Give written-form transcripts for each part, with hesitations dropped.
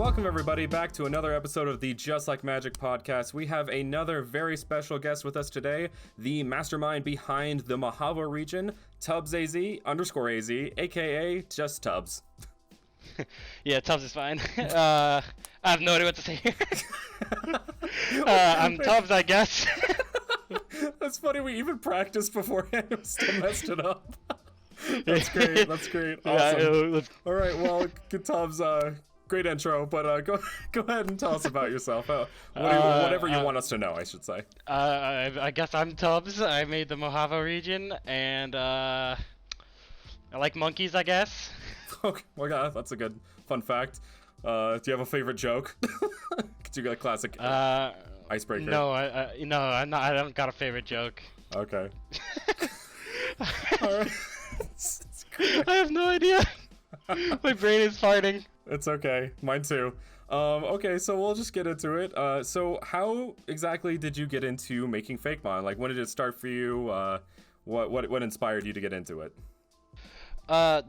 Welcome, everybody, back to another episode of the Just Like Magik Podcast. We have another very special guest with us today, the mastermind behind the Mohavo Region, Tubbs_AZ, aka Just Tubbs. Yeah, Tubbs is fine. I have no idea what to say here. I'm Tubbs, I guess. That's funny, we even practiced beforehand and still messed it up. That's great, that's great. Awesome. Yeah, All right, well, good Tubbs, great intro, but go ahead and tell us about yourself. Whatever you want us to know, I should say. I guess I'm Tubbs. I made the Mohavo Region, and I like monkeys, I guess. Okay, well, yeah, that's a good fun fact. Do you have a favorite joke? You got a classic icebreaker. No, I'm not. I don't got a favorite joke. Okay. All right. I have no idea. My brain is farting. It's okay. Mine too. Okay, so we'll just get into it. So how exactly did you get into making Fakemon? Like, when did it start for you? What inspired you to get into it?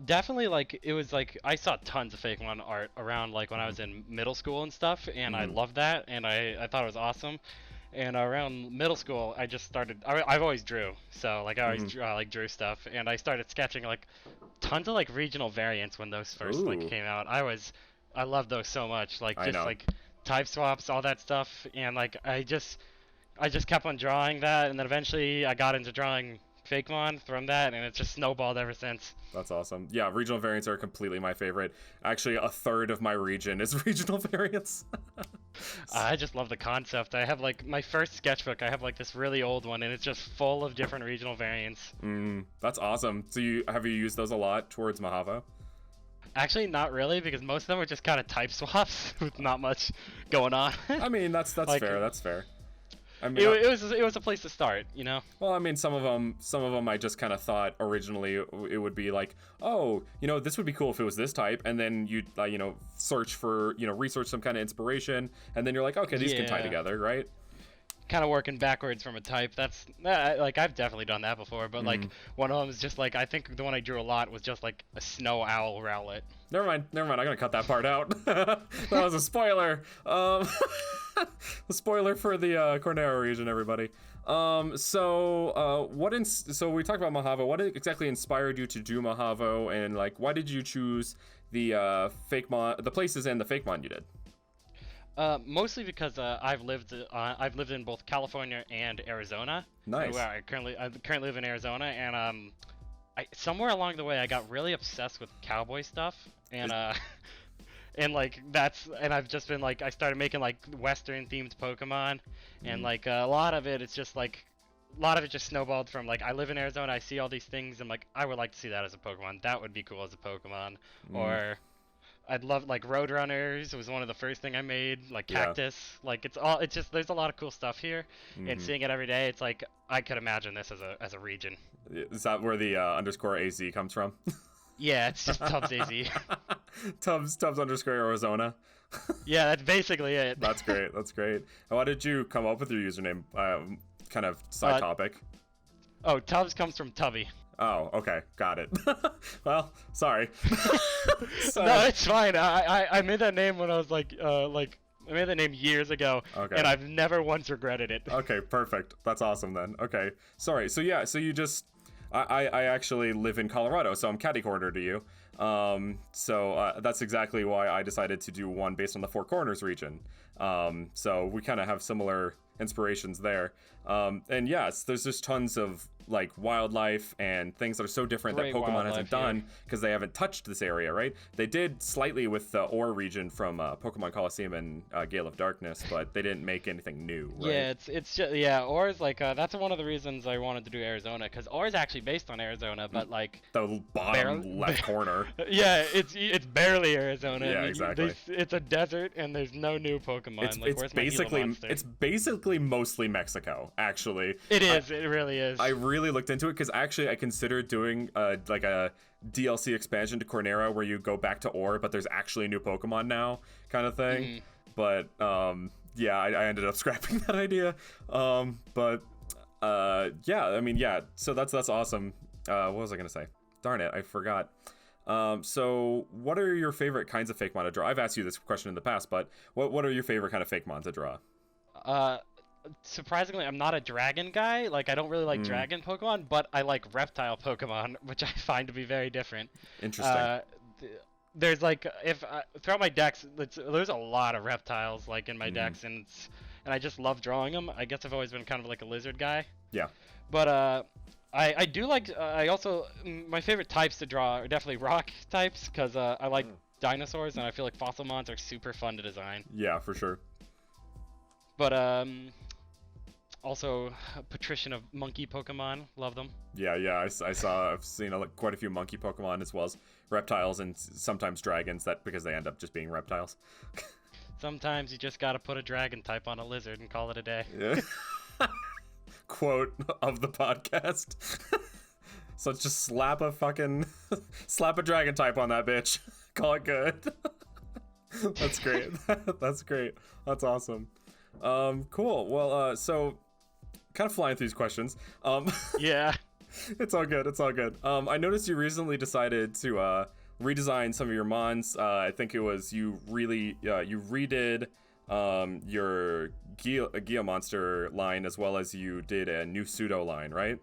Definitely, like, it was like I saw tons of Fakemon art around, like, when I was in middle school and stuff, and I loved that, and I thought it was awesome. And around middle school, I just started. I've always drew, so like I always drew stuff, and I started sketching like tons of like regional variants when those first like came out. I loved those so much, like just like type swaps, all that stuff, and like I just kept on drawing that, and then eventually I got into drawing Fakemon from that, and it's just snowballed ever since. That's awesome. Yeah, regional variants are completely my favorite. Actually, a third of my region is regional variants. I just love the concept. I have like my first sketchbook. I have like this really old one, and it's just full of different regional variants. That's awesome. So have you used those a lot towards Mojave? Actually, not really, because most of them are just kind of type swaps with not much going on. I mean, that's like, fair. That's fair. I mean, it was a place to start, you know. Well, I mean, some of them I just kind of thought originally it would be like, oh, this would be cool if it was this type, and then you search for research some kind of inspiration, and then you're like, okay, these can tie together, right? Kind of working backwards from a type. That's like I've definitely done that before, but like one of them is just like I think the one I drew a lot was just like a snow owl rowlet. Never mind. I'm gonna cut that part out. That was a spoiler. A spoiler for the Cornero region, everybody. So we talked about Mohavo. What exactly inspired you to do Mohavo, and like why did you choose the Fakemon, the places and the Fakemon you did? Mostly because I've lived in both California and Arizona. Nice. Where I currently live in Arizona, and somewhere along the way I got really obsessed with cowboy stuff, and and I've just been like I started making like Western themed Pokemon, and like a lot of it just snowballed from like I live in Arizona, I see all these things, and like I would like to see that as a Pokemon. That would be cool as a Pokemon, or I'd love like Roadrunners was one of the first thing I made, like Cactus. Like it's just there's a lot of cool stuff here, and seeing it every day, it's like I could imagine this as a region. Is that where the _AZ comes from? Yeah, it's just Tubbs AZ. Tubbs _Arizona. Yeah, that's basically it. That's great. That's great. And why did you come up with your username? Kind of side topic. Oh, Tubbs comes from Tubby. Oh, okay, got it. Well, sorry. No, it's fine. I made that name when I was like I made that name years ago, and I've never once regretted it. Okay, perfect. That's awesome then. Okay, sorry. So yeah, so you just I actually live in Colorado, so I'm catty corner to you. So that's exactly why I decided to do one based on the Four Corners region. So we kind of have similar inspirations there. And yes, there's just tons of like wildlife and things that are so different that Pokemon hasn't done because they haven't touched this area, right? They did slightly with the Ore region from Pokemon Coliseum and Gale of Darkness, but they didn't make anything new, right? Yeah, it's just Ore is like that's one of the reasons I wanted to do Arizona, because Ore is actually based on Arizona, but like the bottom left corner. Yeah, it's barely Arizona. Yeah, exactly. It's a desert and there's no new Pokemon. It's basically mostly Mexico, actually. It is. It really is. I really looked into it because actually I considered doing like a DLC expansion to Cornero where you go back to Ore, but there's actually a new Pokemon now, kind of thing. But yeah, I ended up scrapping that idea. But yeah, I mean, yeah. So that's awesome. What was I gonna say? Darn it, I forgot. So what are your favorite kinds of fake mon to draw? I've asked you this question in the past, but what are your favorite kind of fake mon to draw? Surprisingly, I'm not a dragon guy. Like, I don't really like dragon Pokemon, but I like reptile Pokemon, which I find to be very different. Interesting. There's like, throughout my decks, there's a lot of reptiles like in my decks, and I just love drawing them. I guess I've always been kind of like a lizard guy. Yeah. But I do like. I also, my favorite types to draw are definitely rock types, because I like dinosaurs, and I feel like fossil mons are super fun to design. Yeah, for sure. But also patrician of monkey Pokemon, love them. Yeah, I've seen quite a few monkey Pokemon, as well as reptiles and sometimes dragons, that because they end up just being reptiles. Sometimes you just gotta put a dragon type on a lizard and call it a day. Yeah. Quote of the podcast. So just slap a dragon type on that bitch. Call it good. That's great. That's great. That's awesome. Cool. Well, so kind of flying through these questions. Yeah. It's all good. I noticed you recently decided to redesign some of your mons. I think it was you redid your Gia Monster line, as well as you did a new pseudo line, right?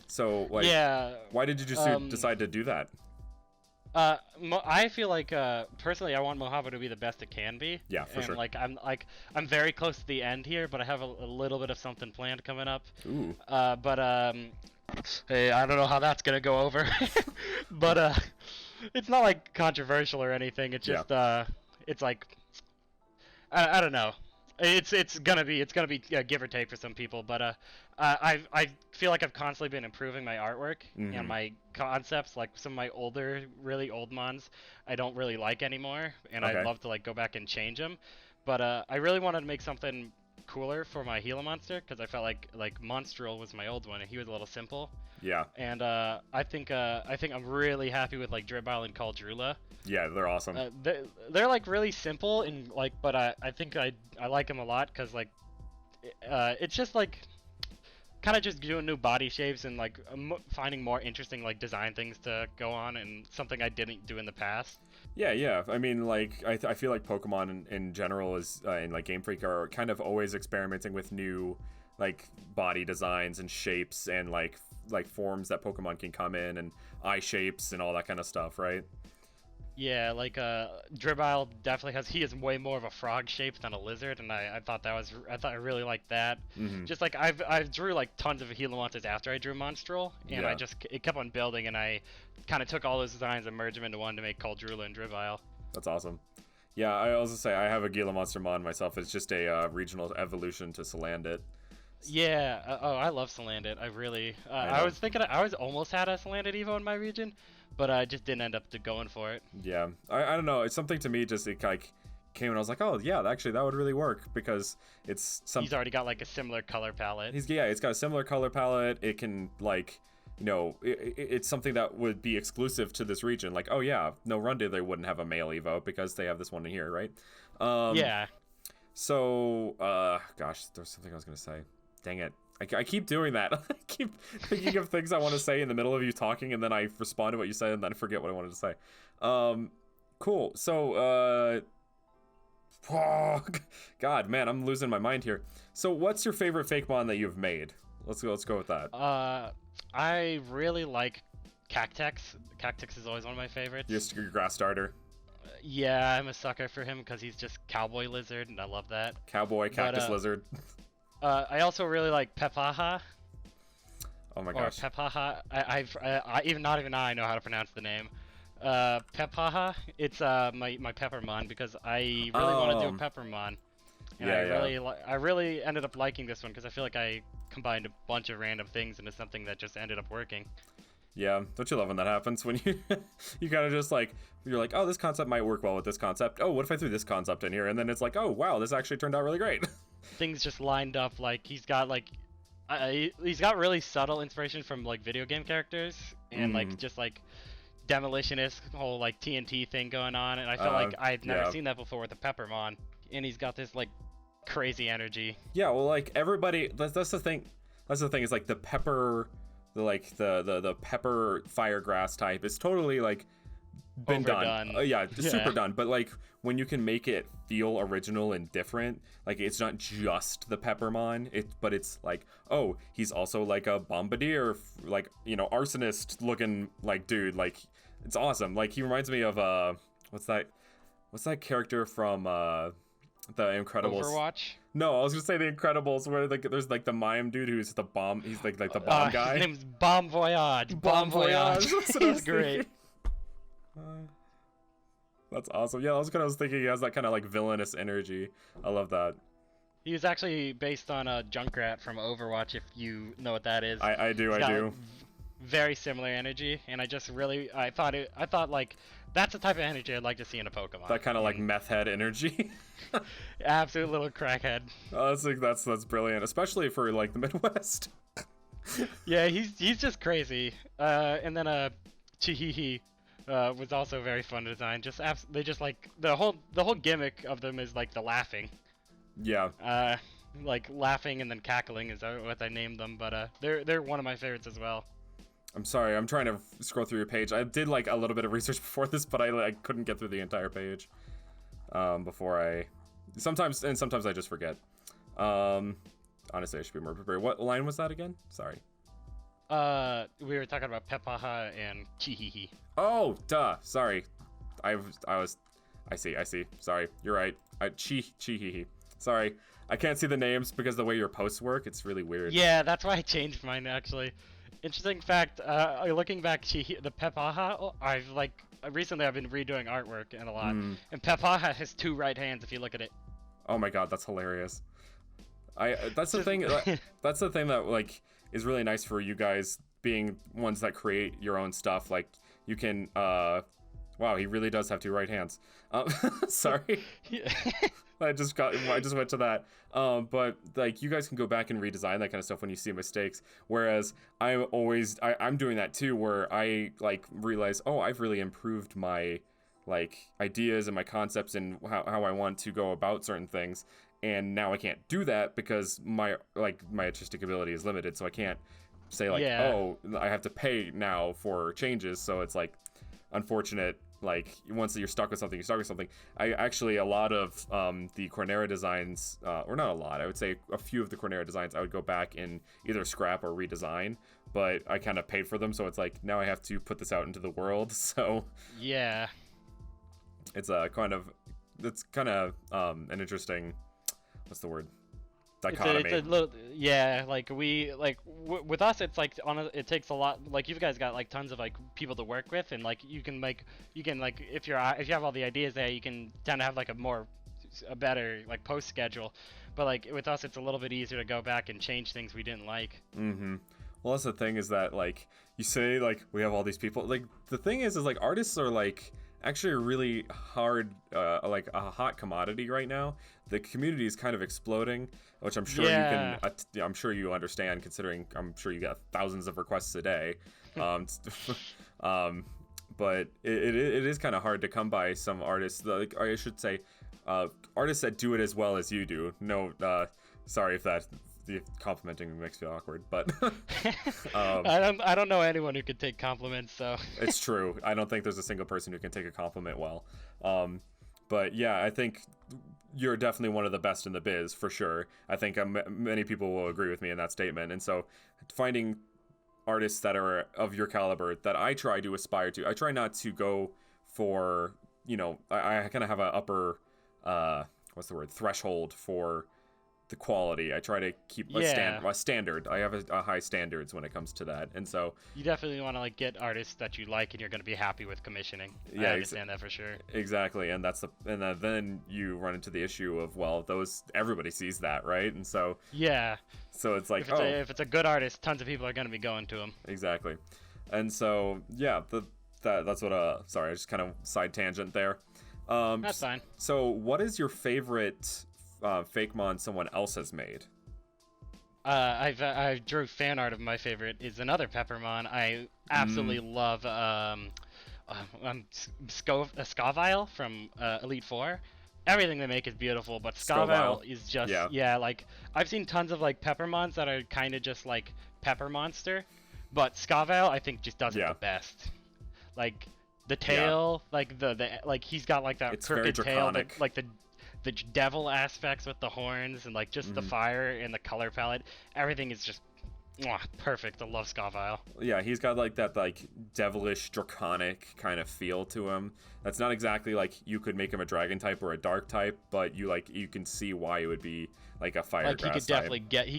So like, yeah. Why did you just decide to do that? I feel like personally, I want Mojave to be the best it can be. Yeah, for sure. I'm very close to the end here, but I have a little bit of something planned coming up. Ooh. Hey, I don't know how that's gonna go over, but it's not like controversial or anything. It's just it's like I don't know. It's gonna be give or take for some people, but I feel like I've constantly been improving my artwork and my concepts. Like some of my really old mons, I don't really like anymore, and I'd love to like go back and change them. But I really wanted to make something cooler for my Gila monster, because I felt like Monstral was my old one and he was a little simple. Yeah. And I think I'm really happy with like Dribile and Caldrula. Yeah, they're awesome. They're like really simple and like, but I think I like them a lot, because like it's just like kind of just doing new body shapes and like finding more interesting like design things to go on, and something I didn't do in the past. Yeah. I mean, like, I feel like Pokemon in general is, and like Game Freak are kind of always experimenting with new, like, body designs and shapes and like forms that Pokemon can come in, and eye shapes and all that kind of stuff, right? Yeah, like Dribile definitely he is way more of a frog shape than a lizard, and I thought I really liked that. Just like I drew like tons of Gila monsters after I drew Monstral, and it kept on building, and I kind of took all those designs and merged them into one to make Caldrula and Dribile. That's awesome. Yeah, I also say I have a Gila Monster mon myself. It's just a regional evolution to Salandit. Yeah, I love Salandit. I really, I was thinking I was almost had a Salandit Evo in my region, but I just didn't end up going for it. Yeah, I don't know. It's something to me. Just it like came and I was like, oh yeah, actually that would really work, because it's some. He's already got like a similar color palette. It's got a similar color palette. It can like, you know, it's something that would be exclusive to this region. Like, oh yeah, no Runde they wouldn't have a male Evo because they have this one in here, right? Yeah. So, gosh, there's something I was gonna say. Dang it. I keep doing that. I keep thinking of things I want to say in the middle of you talking, and then I respond to what you said, and then I forget what I wanted to say. Cool. So, oh, God, man, I'm losing my mind here. So, what's your favorite fake mon that you've made? Let's go with that. I really like Cactex. Cactex is always one of my favorites. Your grass starter. Yeah, I'm a sucker for him because he's just cowboy lizard, and I love that. Cowboy cactus lizard. I also really like Pepaha. Oh my gosh. Or Pepaha. I even I know how to pronounce the name. Pepaha. It's my Peppermon, because I really want to do a Peppermon. And I really ended up liking this one because I feel like I combined a bunch of random things into something that just ended up working. Yeah, don't you love when that happens? When you kind of just like, you're like, oh, this concept might work well with this concept. Oh, what if I threw this concept in here? And then it's like, oh, wow, this actually turned out really great. Things just lined up. Like he's got really subtle inspiration from like video game characters, and like just like Demolitionist whole like TNT thing going on. And I felt like I'd never seen that before with the Peppermon. And he's got this like crazy energy. Yeah, well, like everybody, that's the thing. That's the thing is like the pepper. The pepper firegrass type is totally like been overdone. done. Yeah, super done. But like when you can make it feel original and different, like it's not just the Peppermon, but it's like, oh, he's also like a bombardier, like, you know, arsonist looking like dude. Like it's awesome. Like he reminds me of what's that character from the Incredibles? Overwatch? No, I was gonna say the Incredibles, where like there's like the mime dude who's the bomb. He's like the bomb guy. His name's Bon Voyage. Bon Voyage. He's great. That's awesome. Yeah, I was thinking he has that kind of like villainous energy. I love that. He was actually based on a Junkrat from Overwatch, if you know what that is. I do. Like, very similar energy, and I thought like that's the type of energy I'd like to see in a Pokemon. That kind of like meth head energy. Absolute little crackhead. Oh, that's brilliant, especially for like the Midwest. Yeah, he's just crazy. And then Chihihi was also very fun to design. They just like the whole gimmick of them is like the laughing. Yeah. Like laughing and then cackling is what I named them, but they're one of my favorites as well. I'm sorry, I'm trying to scroll through your page. I did like a little bit of research before this, but I couldn't get through the entire page. Sometimes I just forget. Honestly, I should be more prepared. What line was that again? Sorry. We were talking about Pepaha and Chihihi. Oh, duh. Sorry. I see. Sorry. You're right. Chihihi. Sorry. I can't see the names because the way your posts work, it's really weird. Yeah, that's why I changed mine actually. Interesting fact, looking back, the Pepaha, recently I've been redoing artwork and a lot, and Pepaha has 2 right hands if you look at it. Oh my god, that's hilarious. That's the thing. That's the thing that like is really nice for you guys being ones that create your own stuff. Like you can, wow, he really does have 2 right hands. Sorry. I just went to that. But like you guys can go back and redesign that kind of stuff when you see mistakes. Whereas I'm doing that too, where I like realize, oh, I've really improved my like ideas and my concepts and how I want to go about certain things. And now I can't do that because my artistic ability is limited. So I can't say like, oh, I have to pay now for changes. So it's like unfortunate. Like once you're stuck with something, you're stuck with something. I actually, a lot of the Cornera designs, or not a lot, I would say a few of the Cornera designs, I would go back and either scrap or redesign, but I kind of paid for them. So it's like, now I have to put this out into the world. So yeah, it's kind of an interesting, what's the word? Dichotomy. It's a little, yeah, like with us, it's like it takes a lot. Like you guys got like tons of like people to work with, and like you can if you have all the ideas there, you can tend to have like a better like post schedule. But like with us, it's a little bit easier to go back and change things we didn't like. Mm-hmm. Well, that's the thing is that like you say like we have all these people. Like the thing is like artists are like actually a really hard, like a hot commodity right now. The community is kind of exploding, which I'm sure I'm sure you understand, considering I'm sure you get thousands of requests a day. But it is kind of hard to come by some artists. Like I should say, artists that do it as well as you do. No, sorry if the complimenting makes me feel awkward, but I don't know anyone who could take compliments. So it's true. I don't think there's a single person who can take a compliment well. But yeah, I think you're definitely one of the best in the biz for sure. I think many people will agree with me in that statement. And so finding artists that are of your caliber that I try to aspire to, I try not to go for, I kind of have a upper, threshold for the quality. I try to keep a standard. I have a high standards when it comes to that, and so you definitely want to like get artists that you like and you're going to be happy with commissioning. Yeah, I understand that for sure. Exactly, and then you run into the issue of everybody sees that, right? And so so it's like if it's a good artist, tons of people are going to be going to him. Exactly, and so that's what sorry, I just kind of side tangent there. That's fine. So what is your favorite Fakemon someone else has made? I drew fan art of my favorite is another Peppermon. I absolutely love Scovile from Elite Four. Everything they make is beautiful, but Scovile is just like I've seen tons of like Peppermons that are kind of just like Pepper Monster, but Scovile I think just does it the best. Like The tail, like the like he's got like that It's very crooked tail, draconic. like the devil aspects with the horns and like just the fire and the color palette. Everything is just perfect. I love Scoffile. Yeah, he's got like that like devilish draconic kind of feel to him. That's not exactly like you could make him a dragon type or a dark type, but you can see why it would be like a fire Like grass he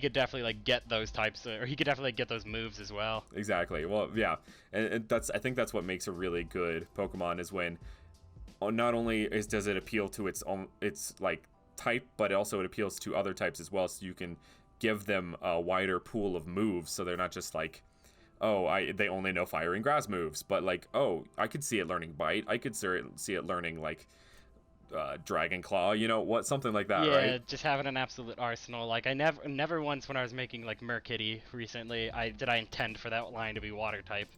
could definitely like get those types, or he could definitely get those moves as well. Exactly. Well, yeah, and I think that's what makes a really good Pokemon is when not only does it appeal to its like type, but also it appeals to other types as well. So you can give them a wider pool of moves, so they're not just like, they only know fire and grass moves, but like, I could see it learning bite. I could see it learning like Dragon Claw, something like that, right? Yeah, just having an absolute arsenal. Like I never once when I was making like Murkitty recently, I intend for that line to be water type.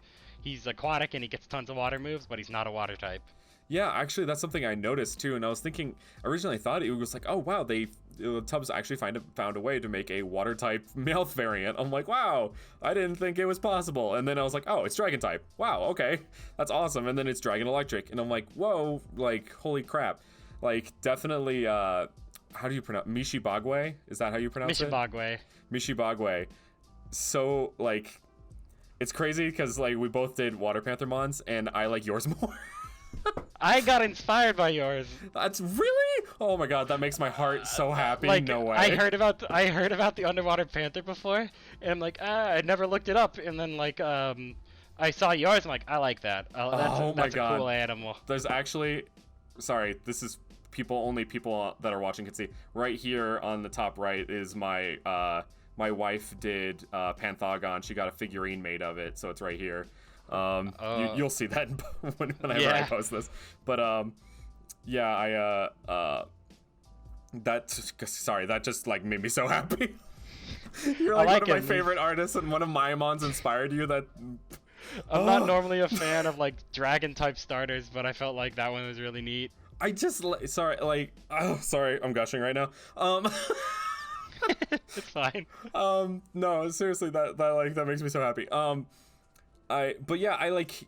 He's aquatic and he gets tons of water moves, but he's not a water type. Yeah, actually, that's something I noticed too, and I was thinking, originally I thought it was like, oh wow, Tubbs actually found a way to make a water type Meowth variant. I'm like, wow, I didn't think it was possible. And then I was like, oh, it's Dragon type. Wow, okay, that's awesome. And then it's Dragon Electric, and I'm like, whoa, like holy crap, like definitely. How do you pronounce Mishibagwe? Is that how you pronounce it? Mishibagwe. So like, it's crazy because like we both did Water Panther Mons, and I like yours more. I got inspired by yours. That's really? Oh my god, that makes my heart so happy. Like, no way. I heard about the Underwater Panther before, and I'm like, I never looked it up, and then like I saw yours. I'm like, I like that. That's a cool animal. There's actually, sorry, this is only people that are watching can see. Right here on the top right is my my wife did Panthagon. She got a figurine made of it, so it's right here. You'll see that whenever I post this, but yeah, that just like made me so happy. You're like one of my favorite artists, and one of my Mons inspired you. I'm not normally a fan of like dragon type starters, but I felt like that one was really neat. Sorry, I'm gushing right now. It's fine. No, seriously, that makes me so happy. I like,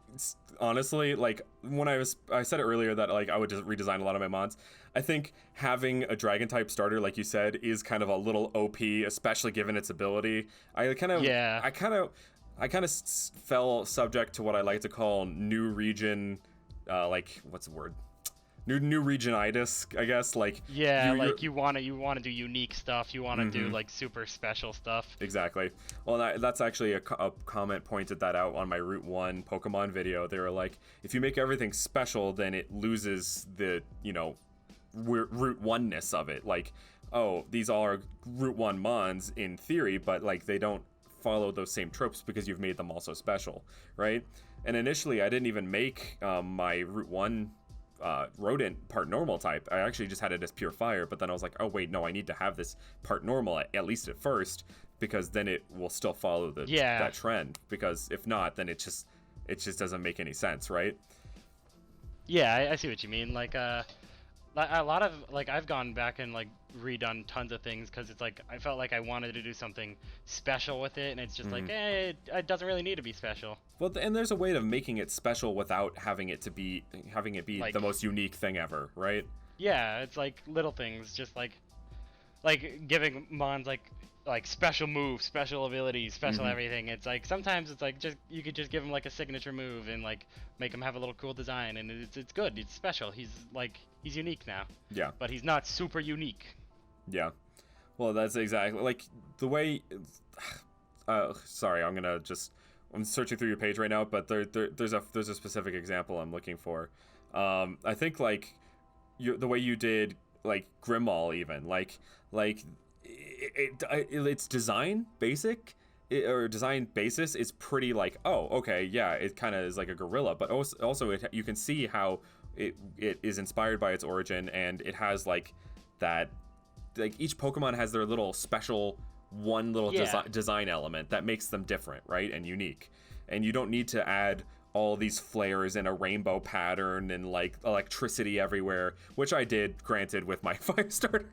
honestly, like when I said it earlier that like I would just redesign a lot of my mods. I think having a dragon type starter, like you said, is kind of a little OP, especially given its ability. I kind of fell subject to what I like to call new region, like what's the word? New Region-itis, I guess. Like you want to do unique stuff. You want to do like super special stuff. Exactly. Well, that's actually a comment pointed that out on my Route 1 Pokemon video. They were like, if you make everything special, then it loses the Route 1-ness of it. Like, these all are Route 1 Mons in theory, but like they don't follow those same tropes because you've made them also special, right? And initially, I didn't even make my Route 1 rodent part normal type. I actually just had it as pure fire, but then I was like, oh wait, no, I need to have this part normal at least at first, because then it will still follow that trend, because if not, then it just doesn't make any sense, right? Yeah, I see what you mean. Like a lot of like I've gone back and like redone tons of things because it's like I felt like I wanted to do something special with it, and it's just like it doesn't really need to be special. Well, and there's a way of making it special without having it be like, the most unique thing ever, right? Yeah, it's like little things, just like giving Mons like special moves, special abilities, special everything. It's like sometimes it's like just you could just give him like a signature move and like make him have a little cool design, and it's good. It's special. He's unique now. Yeah. But he's not super unique. Yeah. Well, that's exactly like the way. Sorry, I'm searching through your page right now, but there's a specific example I'm looking for. I think like the way you did like Grimmaul, even like its design design basis is pretty like, it kind of is like a gorilla, but also you can see how it is inspired by its origin, and it has like that, like each Pokemon has their little special design element that makes them different, right, and unique. And you don't need to add all these flares and a rainbow pattern and like electricity everywhere, which I did, granted, with my fire starter.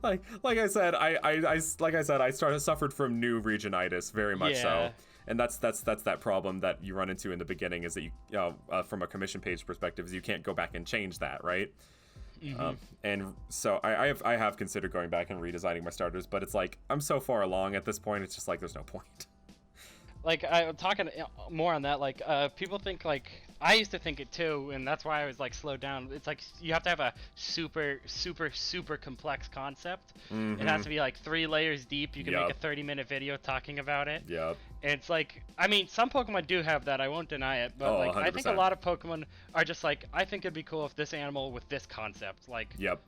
like I said, I suffered from new Region-itis very much so, and that's that problem that you run into in the beginning, is that you from a commission page perspective, is you can't go back and change that, right? And so I have considered going back and redesigning my starters, but it's like I'm so far along at this point, it's just like there's no point. Like, I'm talking more on that, like, people think, like, I used to think it too, and that's why I was, like, slowed down. It's like, you have to have a super, super, super complex concept. It has to be, like, 3 layers deep. You can make a 30-minute video talking about it. Yep. And it's like, I mean, some Pokemon do have that, I won't deny it, but, like, 100%. I think a lot of Pokemon are just like, I think it'd be cool if this animal with this concept, like... Yep.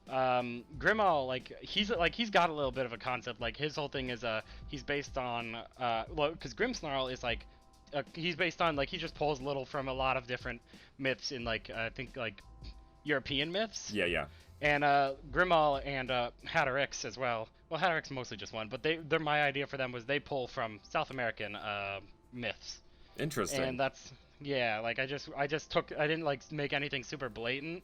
Grimmel, like he's got a little bit of a concept. Like his whole thing is he's based on well, because Grimmsnarl is like he's based on, like, he just pulls little from a lot of different myths in, like, I think, like, European myths. Yeah. And Grimmel and Hatterix as well. Well, Hatterix mostly just one, but they're my idea for them was they pull from South American myths. Interesting. And that's, yeah, like I just took, I didn't like make anything super blatant.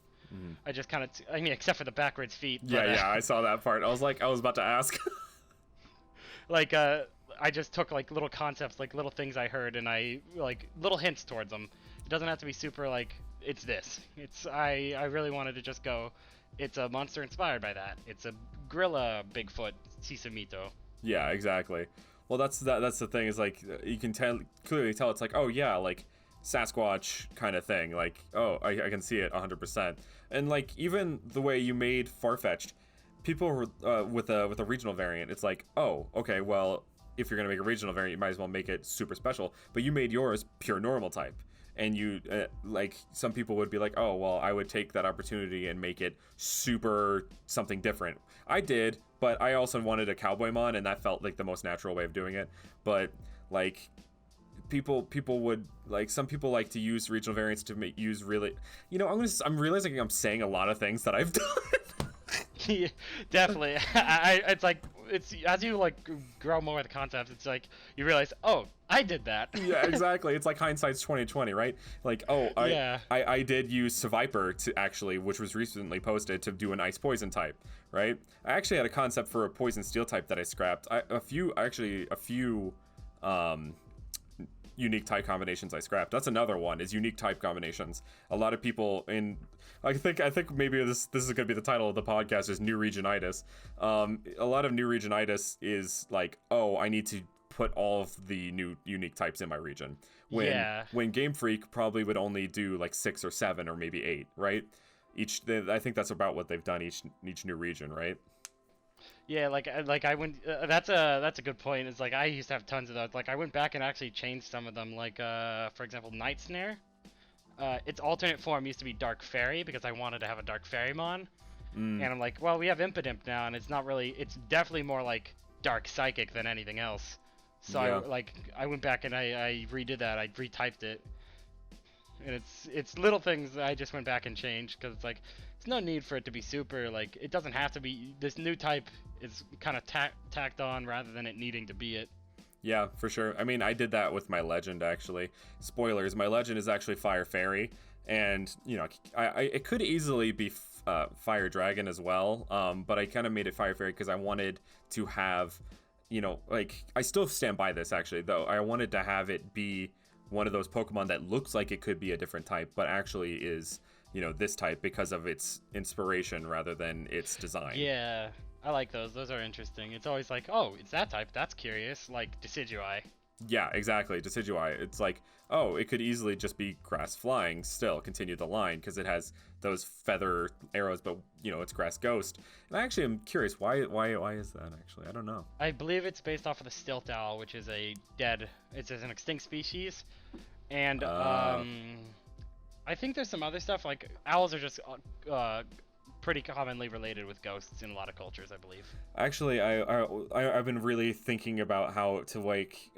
I just kind of, I mean, except for the backwards feet. Yeah, but, yeah, I saw that part. I was about to ask. Like, I just took, like, little concepts, like, little things I heard, and I, like, little hints towards them. It doesn't have to be super, like, it's this. It's, I really wanted to just go, it's a monster inspired by that. It's a gorilla Bigfoot Sisamito. Yeah, exactly. Well, that's the thing, is, like, you can clearly tell it's like, oh, yeah, like, Sasquatch kind of thing. Like, oh, I can see it 100%. And, like, even the way you made Farfetch'd, people with a regional variant, it's like, oh, okay, well, if you're gonna make a regional variant, you might as well make it super special. But you made yours pure normal type, and you like, some people would be like, oh, well, I would take that opportunity and make it super something different. I did, but I also wanted a Cowboymon, and that felt like the most natural way of doing it. But, like, people would, like, some people like to use regional variants to use really, you know, I'm realizing I'm saying a lot of things that I've done. Yeah, definitely. It's like, it's as you, like, grow more with the concepts, it's like you realize, oh, I did that. Yeah, exactly. It's like hindsight's 2020, right? Like, oh, I did use Seviper to actually, which was recently posted, to do an ice poison type, right? I actually had a concept for a poison steel type that I scrapped. A few unique type combinations I scrapped. That's another one, is unique type combinations. A lot of people I think maybe this is gonna be the title of the podcast, is new Region-itis. A lot of new Region-itis is like, oh, I need to put all of the new unique types in my region. When Game Freak probably would only do like 6 or 7 or maybe 8, right? I think that's about what they've done each new region, right? Yeah, like I went. That's a good point. It's like I used to have tons of those. Like I went back and actually changed some of them. Like for example, Night Snare. Its alternate form used to be Dark Fairy because I wanted to have a Dark Fairymon. And I'm like, well, we have Impidimp now, and it's not really. It's definitely more like Dark Psychic than anything else. So yeah. I went back and I redid that. I retyped it. And it's little things that I just went back and changed because it's like there's no need for it to be super, like, it doesn't have to be. This new type is kind of tacked on rather than it needing to be it. Yeah, for sure. I mean, I did that with my legend, actually. Spoilers, my legend is actually Fire Fairy, and, you know, it could easily be Fire Dragon as well, but I kind of made it Fire Fairy because I wanted to have, you know, like, I still stand by this, actually, though. I wanted to have it be one of those Pokemon that looks like it could be a different type, but actually is, you know, this type because of its inspiration rather than its design. Yeah, I like those. Those are interesting. It's always like, oh, it's that type. That's curious. Like Decidueye. Yeah, exactly. Decidueye. It's like, oh, it could easily just be grass flying still, continue the line, because it has those feather arrows, but, you know, it's grass ghost. And I actually am curious, why is that, actually? I don't know. I believe it's based off of the stilt owl, which is it's an extinct species. And I think there's some other stuff, like owls are just pretty commonly related with ghosts in a lot of cultures, I believe. Actually, I've been really thinking about how to, like,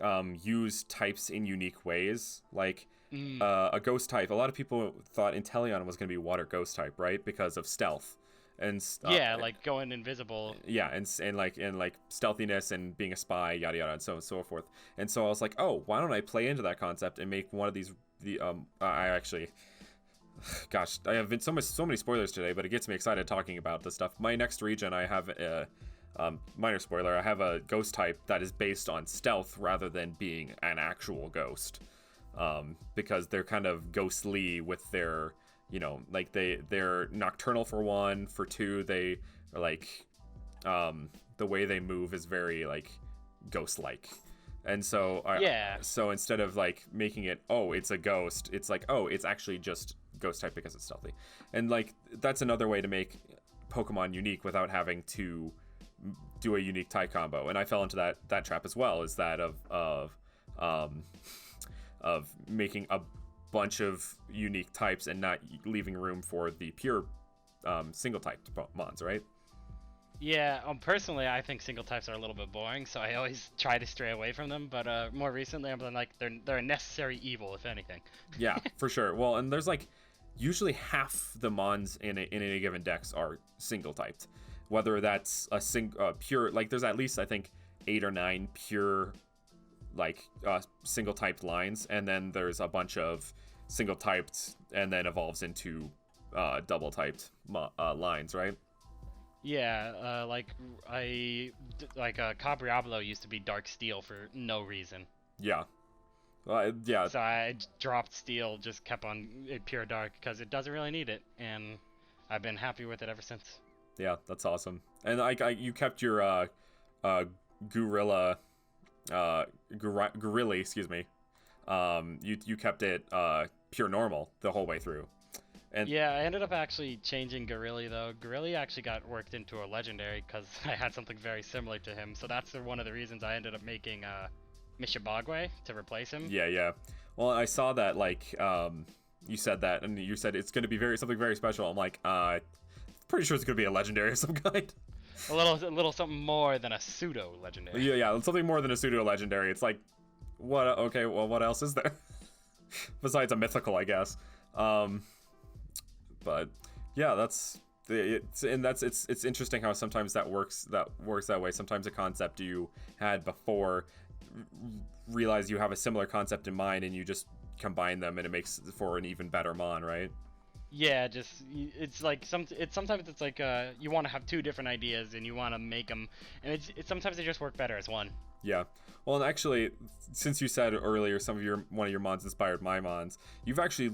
use types in unique ways. Like, a ghost type. A lot of people thought Inteleon was going to be water ghost type, right? Because of stealth. And like going invisible. Yeah, and like stealthiness and being a spy, yada yada, and so on and so forth. And so I was like, oh, why don't I play into that concept and make one of these? I actually, gosh, I have been so many spoilers today, but it gets me excited talking about this stuff. My next region, I have minor spoiler, I have a ghost type that is based on stealth rather than being an actual ghost. Because they're kind of ghostly with their, like they're nocturnal for one, for two, they are like, the way they move is very like ghost-like. And so so instead of like making it, oh, it's a ghost, it's like, oh, it's actually just ghost type because it's stealthy. And like that's another way to make Pokemon unique without having to do a unique type combo. And I fell into that trap as well, is that of making a bunch of unique types and not leaving room for the pure single typed mons, right? Yeah, personally, I think single types are a little bit boring, so I always try to stray away from them. But more recently, I'm like, they're a necessary evil, if anything. Yeah, for sure. Well, and there's like usually half the mons in any given dex are single typed, whether that's a pure, like there's at least I think 8 or 9 pure like single typed lines, and then there's a bunch of single typed and then evolves into double typed lines, right? Yeah, like Cabriablo used to be Dark Steel for no reason. Yeah. So I dropped Steel, just kept on Pure Dark because it doesn't really need it, and I've been happy with it ever since. Yeah, that's awesome. And you kept your Gorilla, excuse me. You kept it pure normal the whole way through. And yeah, I ended up actually changing Gorilli though. Gorilli actually got worked into a legendary because I had something very similar to him. So that's one of the reasons I ended up making Mishabagwe to replace him. Yeah. Well, I saw that like you said that, and you said it's going to be something very special. I'm like, pretty sure it's going to be a legendary of some kind. A little something more than a pseudo legendary. Yeah, something more than a pseudo legendary. It's like, what? Okay, well, what else is there besides a mythical, I guess. But yeah, it's interesting how sometimes that works that way. Sometimes a concept you had before, realize you have a similar concept in mind, and you just combine them, and it makes for an even better mon, right? Yeah, it's like sometimes it's like you want to have two different ideas and you want to make them, and it's sometimes they just work better as one. Yeah. Well, and actually, since you said earlier one of your mons inspired my mons, you've actually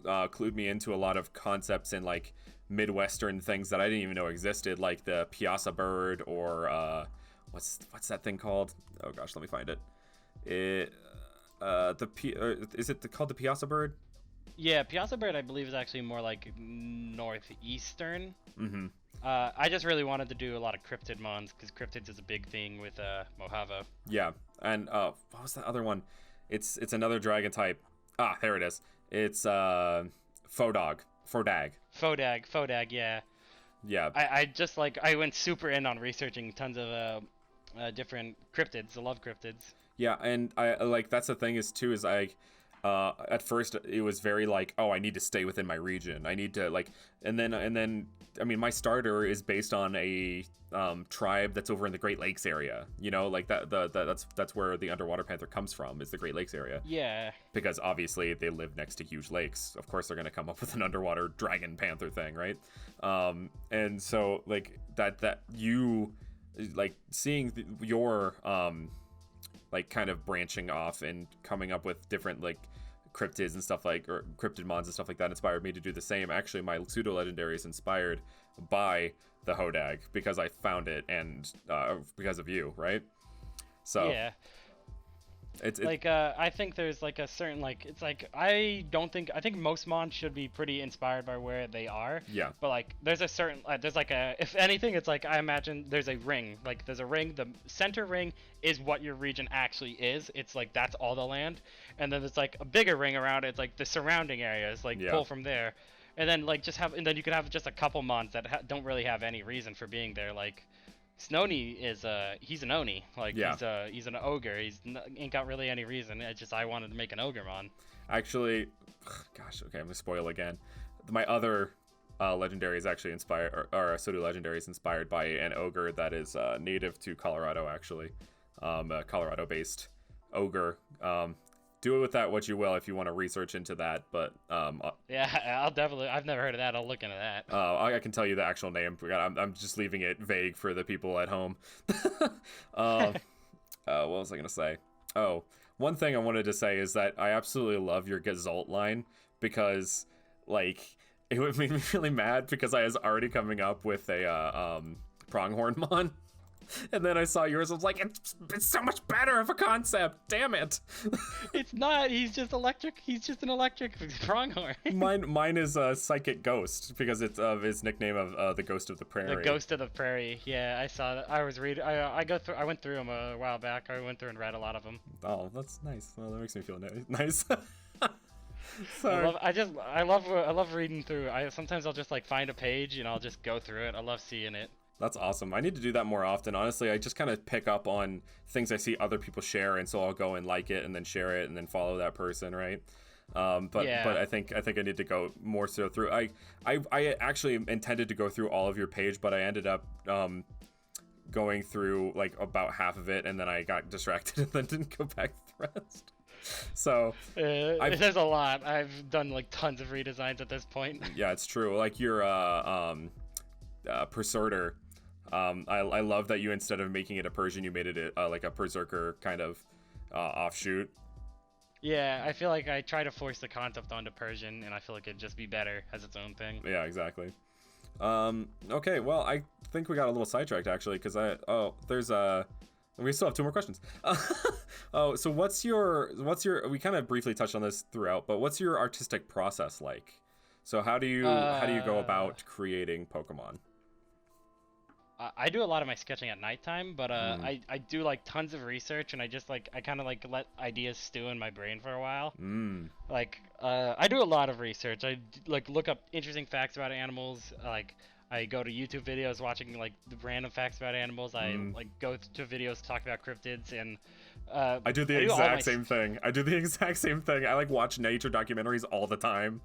clued me into a lot of concepts in like Midwestern things that I didn't even know existed, like the Piazza bird, or what's that thing called? Oh gosh, let me find it. Is it called the Piazza bird? Yeah, Piazza bird I believe is actually more like northeastern. Mm-hmm. I just really wanted to do a lot of cryptid mons because cryptids is a big thing with Mojave. Yeah, and what was that other one? It's another dragon type. Ah, there it is. It's Fodag, yeah. Yeah. I just like, I went super in on researching tons of different cryptids. I love cryptids. Yeah, and I like, that's the thing is at first it was very like, oh, I need to stay within my region. I need to like, and then I mean, my starter is based on a tribe that's over in the Great Lakes area. Like that's where the underwater panther comes from, is the Great Lakes area. Yeah. Because obviously they live next to huge lakes. Of course they're gonna come up with an underwater dragon panther thing, right? And so like that you like seeing your like kind of branching off and coming up with different like cryptids and stuff, like, or cryptid mons and stuff like that, inspired me to do the same. Actually, my pseudo legendary is inspired by the Hodag because I found it, and because of you, right? So yeah. It's like I think there's like a certain like, it's like I think most mons should be pretty inspired by where they are. Yeah. But like there's a certain there's like a, if anything, it's like I imagine there's a ring. Like there's a ring. The center ring is what your region actually is. It's like that's all the land, and then there's like a bigger ring around it. It's like the surrounding areas. Like pull from there, and then like and then you could have just a couple mons that don't really have any reason for being there. Like Snony is he's an Oni, like he's an ogre. Ain't got really any reason. It's just I wanted to make an ogre mon. Actually, gosh, okay, I'm gonna spoil again. My other legendary is actually inspired, or pseudo legendary is inspired by an ogre that is native to Colorado. Actually, a Colorado-based ogre. do it with that what you will if you want to research into that. But Yeah, I'll definitely. I've never heard of that. I'll look into that. I can tell you the actual name. I'm just leaving it vague for the people at home. What was I gonna say? Oh, one thing I wanted to say is that I absolutely love your Gazalt line, because like it would make me really mad because I was already coming up with a pronghorn mon. And then I saw yours. I was like, it's so much better of a concept. Damn it! It's not. He's just electric. He's just an electric pronghorn. mine is a psychic ghost because it's of his nickname of the Ghost of the Prairie. The Ghost of the Prairie. Yeah, I saw that. I was reading. I went through them a while back. I went through and read a lot of them. Oh, that's nice. Well, that makes me feel nice. Sorry. I love reading through. Sometimes I'll just like find a page and I'll just go through it. I love seeing it. That's awesome. I need to do that more often. Honestly, I just kind of pick up on things I see other people share, and so I'll go and like it and then share it and then follow that person, right? But I think I need to go more so through. I actually intended to go through all of your page, but I ended up going through like about half of it, and then I got distracted and then didn't go back to the rest. So there's a lot. I've done like tons of redesigns at this point. Yeah, it's true. Like your Persorter. I love that you, instead of making it a Persian, you made it like a Berserker kind of offshoot. Yeah, I feel like I try to force the concept onto Persian, and I feel like it'd just be better as its own thing. Yeah, exactly. Okay, well, I think we got a little sidetracked actually, because we still have 2 more questions. So what's your? We kind of briefly touched on this throughout, but what's your artistic process like? So how do you go about creating Pokemon? I do a lot of my sketching at nighttime, but I do like tons of research, and I kind of like let ideas stew in my brain for a while. Like I do a lot of research. I like look up interesting facts about animals. Like I go to YouTube videos watching like the random facts about animals. I like go to videos talking about cryptids, and I do the exact same thing. I like watch nature documentaries all the time.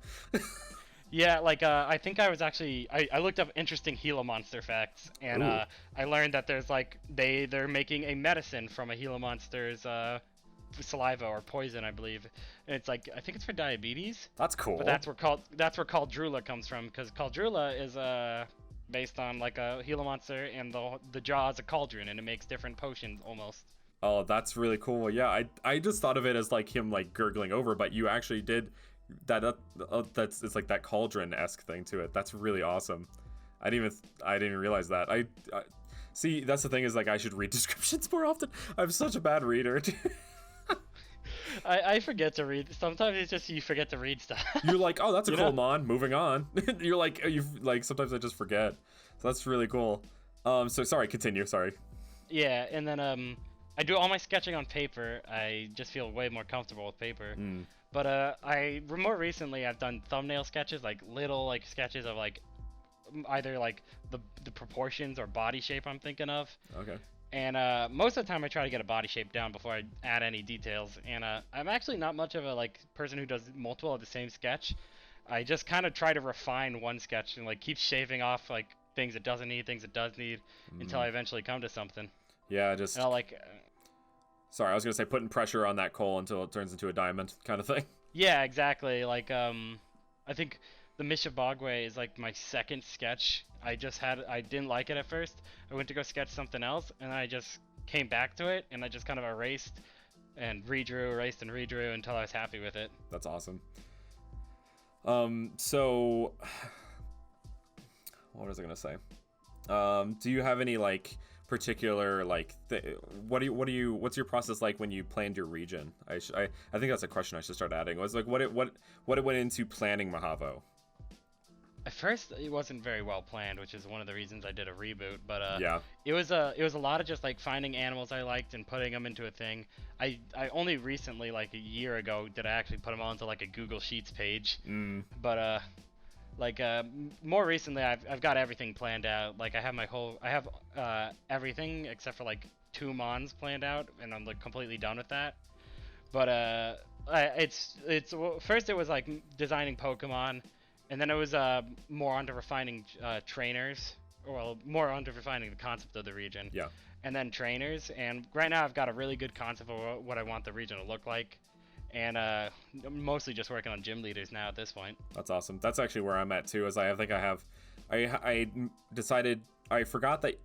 Yeah, like I think I was actually I looked up interesting Gila monster facts, and I learned that there's like they're making a medicine from a Gila monster's saliva or poison, I believe. And it's like I think it's for diabetes. That's cool. But that's where Caldrula comes from, because Caldrula is based on like a Gila monster, and the jaw is a cauldron, and it makes different potions almost. Oh, that's really cool. Yeah, I just thought of it as like him like gurgling over, but you actually did. That's it's like that cauldron-esque thing to it. That's really awesome. I didn't even realize that. I see, that's the thing, is like I should read descriptions more often. I'm such a bad reader. I forget to read. Sometimes it's just you forget to read stuff. You're like, oh, that's a cool mon. Moving on. You're like, sometimes I just forget. So that's really cool. So sorry, continue. Sorry. Yeah, and then I do all my sketching on paper. I just feel way more comfortable with paper. But more recently I've done thumbnail sketches, like little like sketches of like either like the proportions or body shape I'm thinking of. Okay. And most of the time I try to get a body shape down before I add any details. And I'm actually not much of a like person who does multiple of the same sketch. I just kind of try to refine one sketch and like keep shaving off like things it doesn't need, things it does need, until I eventually come to something. Yeah, just. And I'll like. Sorry, I was gonna say putting pressure on that coal until it turns into a diamond, kind of thing. Yeah, exactly. Like I think the Mishabagwe is like my second sketch. I didn't like it at first. I went to go sketch something else, and I just came back to it, and I just kind of erased and erased and redrew until I was happy with it. That's awesome. So what was I gonna say? Do you have any like particular like what's your process like when you planned your region? I think that's a question I should start adding. Was like what it went into planning Mohavo? At first it wasn't very well planned, which is one of the reasons I did a reboot, but yeah, it was a lot of just like finding animals I liked and putting them into a thing. I only recently, like a year ago, did I actually put them all into like a Google Sheets page. But more recently I've got everything planned out. Like I have everything except for like 2 mons planned out, and I'm like completely done with that. But first it was like designing Pokemon, and then it was more onto refining trainers, well, more onto refining the concept of the region. Yeah. And then trainers, and right now I've got a really good concept of what I want the region to look like. and mostly just working on gym leaders now at this point. That's awesome. That's actually where I'm at too. Is I decided I forgot that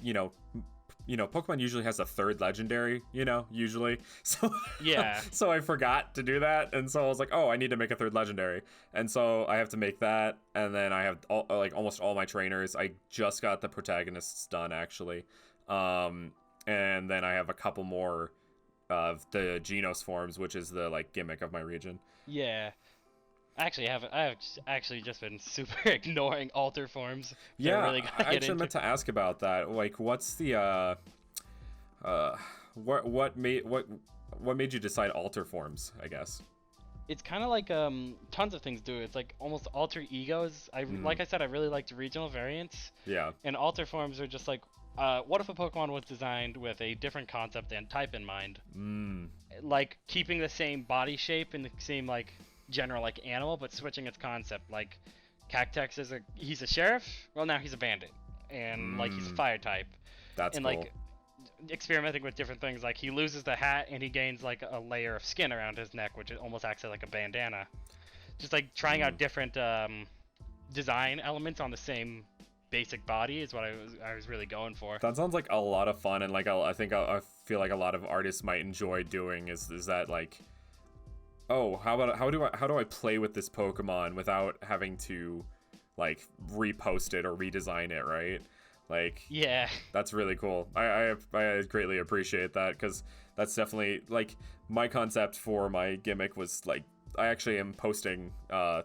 Pokemon usually has a third legendary, usually. So Yeah. so I forgot to do that, and so I was like, oh, I need to make a third legendary, and so I have to make that, and then I have almost all my trainers. I just got the protagonists done actually, and then I have a couple more of the Genos forms, which is the gimmick of my region. Yeah. I have actually just been super ignoring alter forms. Yeah, really I actually meant to ask about that. What's the what made you decide alter forms, I guess? It's kind of like tons of things do. It's like almost alter egos. Like I said, I really liked regional variants. Yeah. And alter forms are just like, what if a Pokemon was designed with a different concept and type in mind? Like keeping the same body shape and the same general animal, but switching its concept. Like Cactex he's a sheriff. Well, now he's a bandit, and he's a fire type. That's and cool. Experimenting with different things. Like he loses the hat and he gains a layer of skin around his neck, which almost acts like a bandana. Just trying out different design elements on the same basic body is what I was really going for. That sounds like a lot of fun, and I feel like a lot of artists might enjoy doing is that oh, how do I play with this Pokemon without having to repost it or redesign it, right? Yeah, that's really cool. I greatly appreciate that, because that's definitely my concept for my gimmick was I actually am posting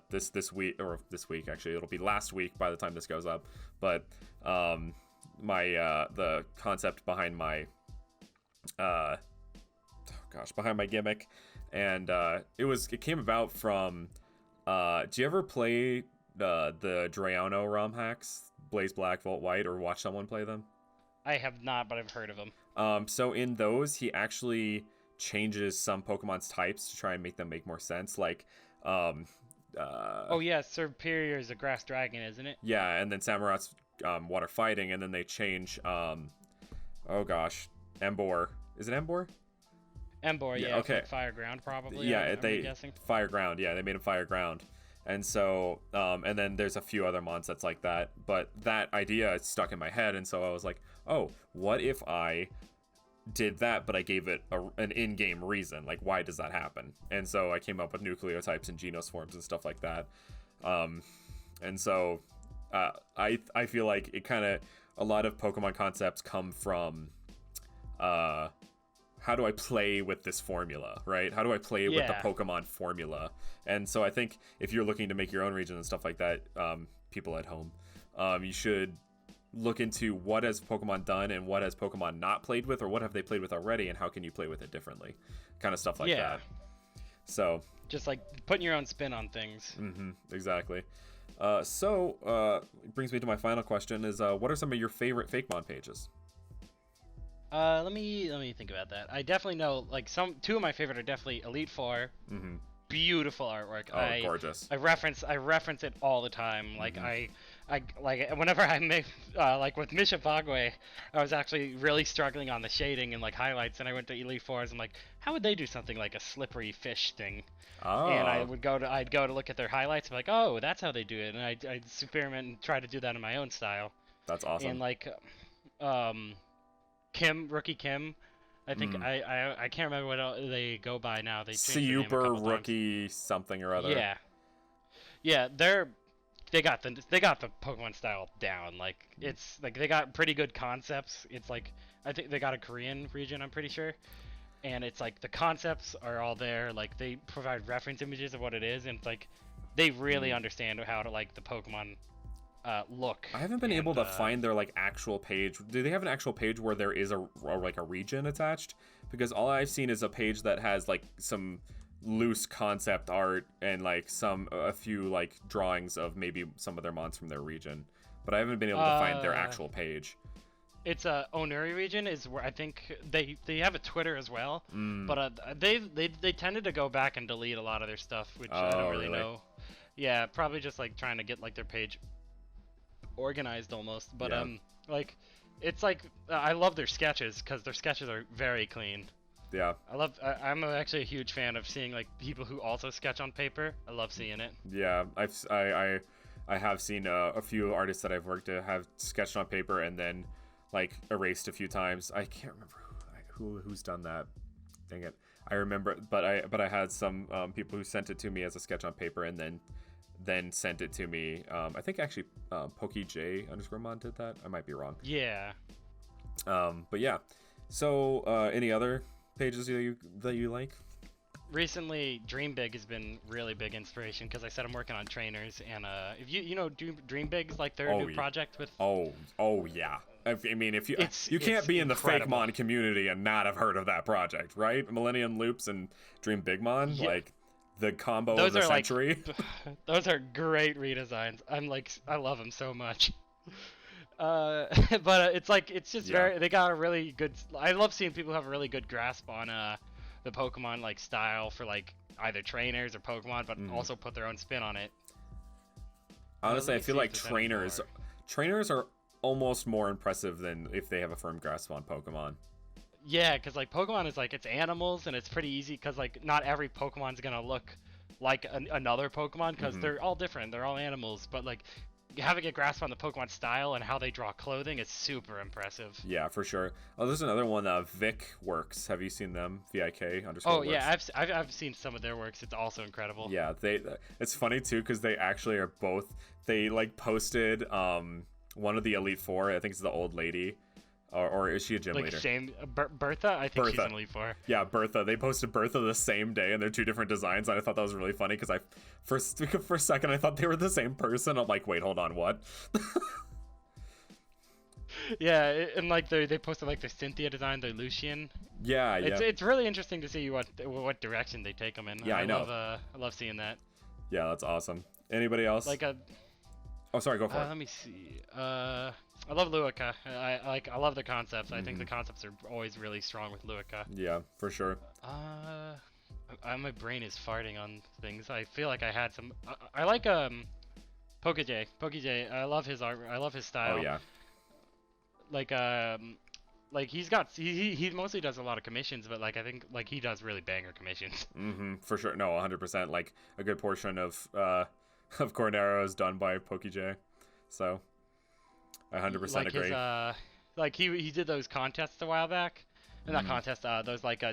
this week, or this week actually, it'll be last week by the time this goes up, but my the concept behind my behind my gimmick, and it came about from do you ever play the Drayano ROM hacks, Blaze Black, Volt White, or watch someone play them? I have not, but I've heard of them. So in those, he actually changes some Pokemon's types to try and make them make more sense. Oh yeah, Superior is a grass dragon, isn't it? Yeah, and then Samurot's water fighting, and then they change oh gosh, Embor. Is it Embor? Embor, yeah. Okay. Fire ground, probably. Yeah, I'm guessing. Fire ground. Yeah, they made him fire ground. And so, and then there's a few other mons that's like that. But that idea stuck in my head, and so I was like, oh, what if I did that, but I gave it an in-game reason? Why does that happen? And so I came up with nucleotypes and Genos forms and stuff like that. And so I feel like it kind of, a lot of Pokemon concepts come from how do I play with this formula, right? How do I play with the Pokemon formula? And so I think if you're looking to make your own region and stuff like that, people at home, you should look into what has Pokemon done and what has Pokemon not played with, or what have they played with already, and how can you play with it differently, kind of stuff like that. So just putting your own spin on things. Exactly. So it brings me to my final question: is what are some of your favorite Fakemon pages? Let me think about that. I definitely know two of my favorite are definitely Elite Four. Beautiful artwork. Oh, gorgeous. I reference it all the time. I whenever I make with Misha Pagwe, I was actually really struggling on the shading and highlights, and I went to Elite Fours. I'm like, how would they do something like a slippery fish thing? Oh. And I'd go to look at their highlights and be like, oh, that's how they do it, and I'd experiment and try to do that in my own style. That's awesome. And Rookie Kim, I think I can't remember what they go by now. They changed their name a couple Rookie times. Something or other. Yeah, they got the Pokemon style down. It's they got pretty good concepts. It's I think they got a Korean region, I'm pretty sure, and it's the concepts are all there. They provide reference images of what it is, and it's they really understand how to the Pokemon look. I haven't been able to find their actual page. Do they have an actual page where there is a region attached? Because all I've seen is a page that has some loose concept art and a few drawings of maybe some of their mons from their region, but I haven't been able to find their actual page. It's Onuri region is where I think they have a Twitter as well, but they tended to go back and delete a lot of their stuff, which I don't really know. Yeah, probably just trying to get their page organized almost, but it's I love their sketches because their sketches are very clean. Yeah. I'm actually a huge fan of seeing like people who also sketch on paper. I love seeing it. Yeah, I have seen a few artists that I've worked to have sketched on paper and then like erased a few times. I can't remember who's done that. Dang it. I remember, but I had some people who sent it to me as a sketch on paper and then sent it to me. I think actually PokeJ_Mon did that. I might be wrong. Yeah. But yeah. So any other pages that you like? Recently, Dream Big has been really big inspiration because I said I'm working on trainers, and if you know Dream Big's like their new project with. Oh yeah. I mean, if you can't be in the incredible. Fake Mon community and not have heard of that project, right? Millennium Loops and Dream Big Mon, like the combo of the century. Those are great redesigns. I love them so much. But it's just they got a really good. I love seeing people have a really good grasp on the Pokemon like style for like either trainers or Pokemon, but also put their own spin on it. Honestly, I feel like trainers are almost more impressive than if they have a firm grasp on Pokemon. Yeah, because like Pokemon is like it's animals and it's pretty easy because like not every Pokemon's gonna look like another Pokemon because they're all different. They're all animals, but like having a grasp on the Pokemon style and how they draw clothing is super impressive. Yeah, for sure. Oh, there's another one, Vic Works. Have you seen them? VIK_. Oh yeah, I've seen some of their works. It's also incredible. Yeah, it's funny too because they actually are both. They like posted one of the Elite Four. I think it's the old lady, or is she a gym leader? Bertha. I think she's in Elite Four. Yeah, Bertha. They posted Bertha the same day, and they're two different designs. And I thought that was really funny because for a second I thought they were the same person. I'm like, wait, hold on, what? Yeah, and like they posted like their Cynthia design, their Lucian. Yeah. It's really interesting to see what direction they take them in. Yeah, I know. I love seeing that. Yeah, that's awesome. Anybody else? Oh, sorry, go for it. Let me see. I love Luica. I love the concepts. I think the concepts are always really strong with Luica. Yeah, for sure. My brain is farting on things. I feel like I had some. I like Pokéj. Pokéj. I love his art. I love his style. Oh yeah. Like he mostly does a lot of commissions, but like I think like he does really banger commissions. For sure. No, 100%. Like a good portion of Cornero is done by Pokéj. So I 100% agree. Like he did those contests a while back. Not contests, those like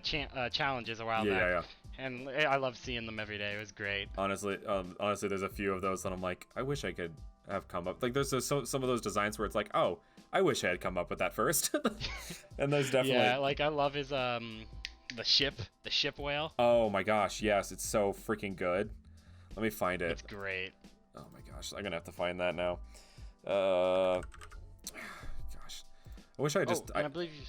challenges a while back. Yeah. And I love seeing them every day. It was great. Honestly, there's a few of those that I'm like, I wish I could have come up. Like there's some of those designs where it's like, oh, I wish I had come up with that first. And there's definitely like I love his the ship whale. Oh my gosh, yes, it's so freaking good. Let me find it. It's great. Oh my gosh, I'm gonna have to find that now. Gosh, I wish I just. I believe you.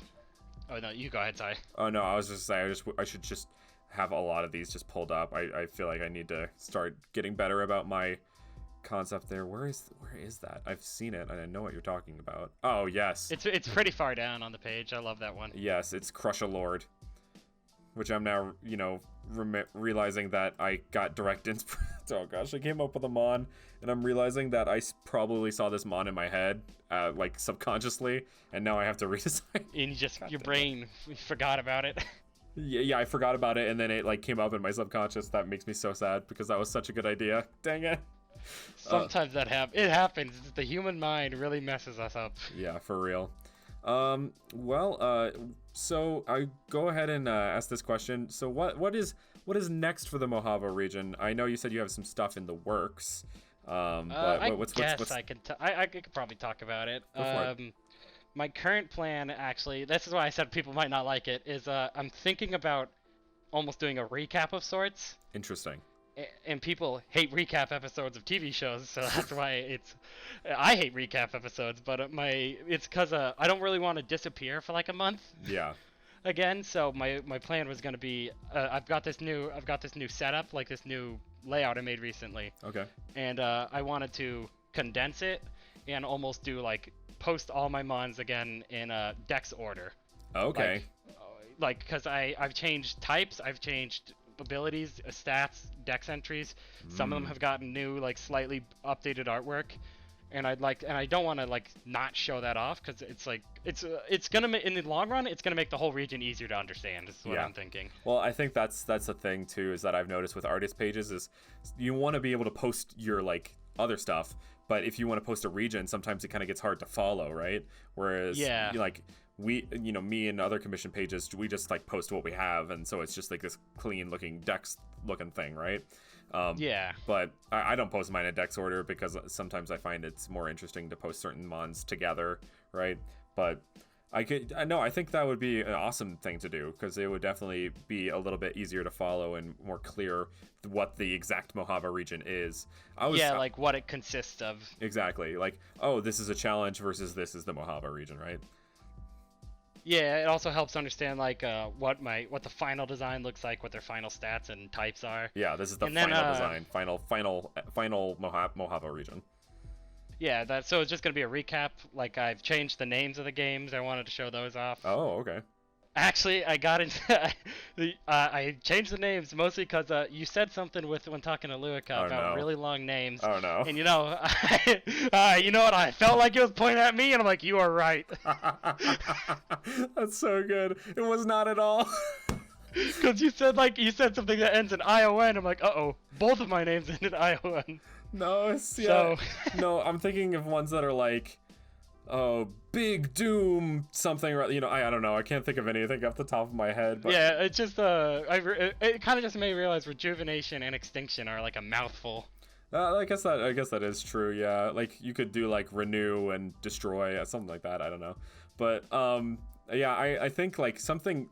Oh no, you go ahead, Ty. Oh no, I was just saying I should just have a lot of these just pulled up. I feel like I need to start getting better about my concept there. Where is that? I've seen it and I know what you're talking about. Oh yes. It's pretty far down on the page. I love that one. Yes, it's Crush a Lord, which I'm now realizing that I got direct inspiration. Oh gosh, I came up with a mon, and I'm realizing that I probably saw this mon in my head, like subconsciously, and now I have to redesign. And your brain forgot about it. Yeah, I forgot about it, and then it like came up in my subconscious. That makes me so sad because that was such a good idea. Dang it. Sometimes it happens. The human mind really messes us up. Yeah, for real. So I go ahead and ask this question. So what is next for the Mohavo region? I know you said you have some stuff in the works. I could probably talk about it. Go for it. My current plan, actually, this is why I said people might not like it, is I'm thinking about almost doing a recap of sorts. Interesting. And people hate recap episodes of TV shows, so that's why I hate recap episodes. But it's because I don't really want to disappear for like a month. Yeah. Again, so my plan was gonna be I've got this new setup, like this new layout I made recently. Okay. And I wanted to condense it and almost do like post all my mons again in dex order. Okay. Like because I've changed types, I've changed abilities, stats, dex entries. Some of them have gotten new, like slightly updated artwork, and I don't want to like not show that off because it's like it's gonna in the long run it's gonna make the whole region easier to understand. Is what I'm thinking. Well, I think that's the thing too, is that I've noticed with artist pages is you want to be able to post your like other stuff, but if you want to post a region, sometimes it kind of gets hard to follow, right? Whereas like me and other commission pages, we just like post what we have, and so it's just like this clean looking Dex looking thing, right? But I don't post mine in Dex order because sometimes I find it's more interesting to post certain mons together, right? But I think that would be an awesome thing to do, because it would definitely be a little bit easier to follow and more clear what the exact Mojave region is. Like what it consists of. Exactly. Like, oh, this is a challenge versus this is the Mojave region, right? Yeah, it also helps understand like what the final design looks like, what their final stats and types are. Yeah, this is the final design, final Mojave region. Yeah, so it's just gonna be a recap. Like I've changed the names of the games. I wanted to show those off. Oh, okay. Actually, I got into I changed the names mostly because you said something when talking to Luica about really long names. Oh no! And you know what? I felt like it was pointing at me, and I'm like, you are right. That's so good. It was not at all. Because you said something that ends in ION. I'm like, uh-oh, both of my names end in ION. No, no, I'm thinking of ones that are like, oh, Big Doom something. I don't know. I can't think of anything off the top of my head. But... Yeah, it's just it kind of just made me realize rejuvenation and extinction are like a mouthful. I guess that is true. Yeah, like you could do like renew and destroy, something like that. I don't know, but yeah, I think like something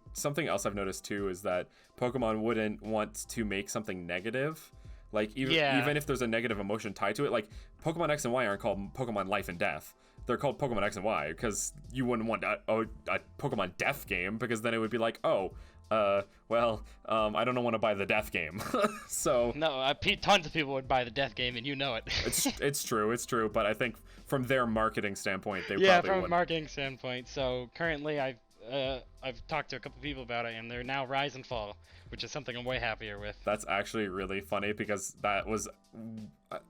else I've noticed too is that Pokemon wouldn't want to make something negative. Like even if there's a negative emotion tied to it, like Pokemon X and Y aren't called Pokemon Life and Death. They're called Pokemon X and Y because you wouldn't want a Pokemon Death game, because then it would be like, I don't want to buy the Death game. So no, tons of people would buy the Death game, and you know it. it's true, but I think from their marketing standpoint, they probably from wouldn't. A marketing standpoint. So currently, I've talked to a couple people about it, and they're now Rise and Fall, which is something I'm way happier with. That's actually really funny, because that was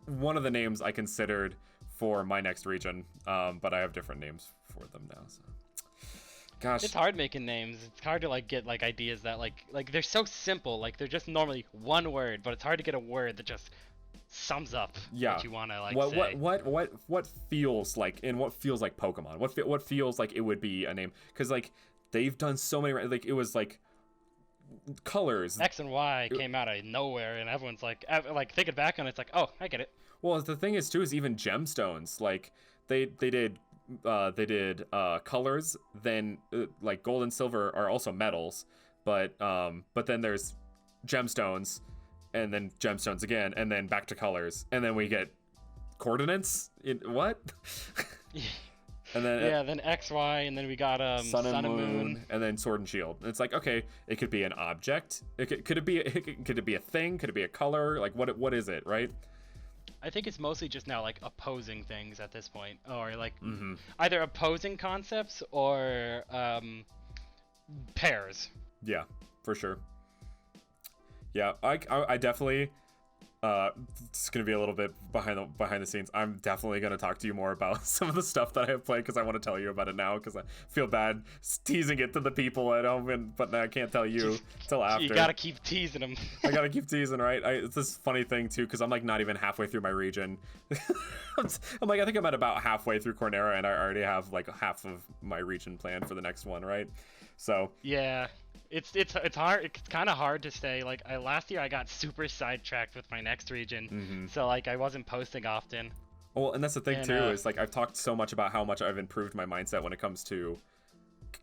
one of the names I considered for my next region, but I have different names for them now. So, gosh, it's hard making names. It's hard to like get like ideas that like they're so simple. Like they're just normally one word, but it's hard to get a word that just sums up what you want to like say. What feels like, and what feels like Pokemon? What feels like it would be a name? Because like they've done so many, like it was like colors. X and Y came out of nowhere, and everyone's like thinking back on it, it's like, oh, I get it. Well, the thing is too is even gemstones, like they did colors, then like gold and silver are also metals, but then there's gemstones, and then gemstones again, and then back to colors, and then we get coordinates. What? And then then X, Y, and then we got Sun and Moon, and then Sword and Shield. It's like, okay, it could be an object. Could it be a thing? Could it be a color? Like what is it, right? I think it's mostly just now like opposing things at this point, or like either opposing concepts or pairs. Yeah, for sure. Yeah, I definitely. It's gonna be a little bit behind the scenes. I'm definitely gonna talk to you more about some of the stuff that I have played, because I want to tell you about it now, because I feel bad teasing it to the people at home, but I can't tell you till after. You gotta keep teasing them. I gotta keep teasing, right? It's this funny thing too, because I'm like not even halfway through my region. I'm like, I think I'm at about halfway through Cornera, and I already have like half of my region planned for the next one, right? So yeah. It's hard. It's kind of hard to stay. Like last year, I got super sidetracked with my next region, so like I wasn't posting often. Well, and that's the thing too, is like I've talked so much about how much I've improved my mindset when it comes to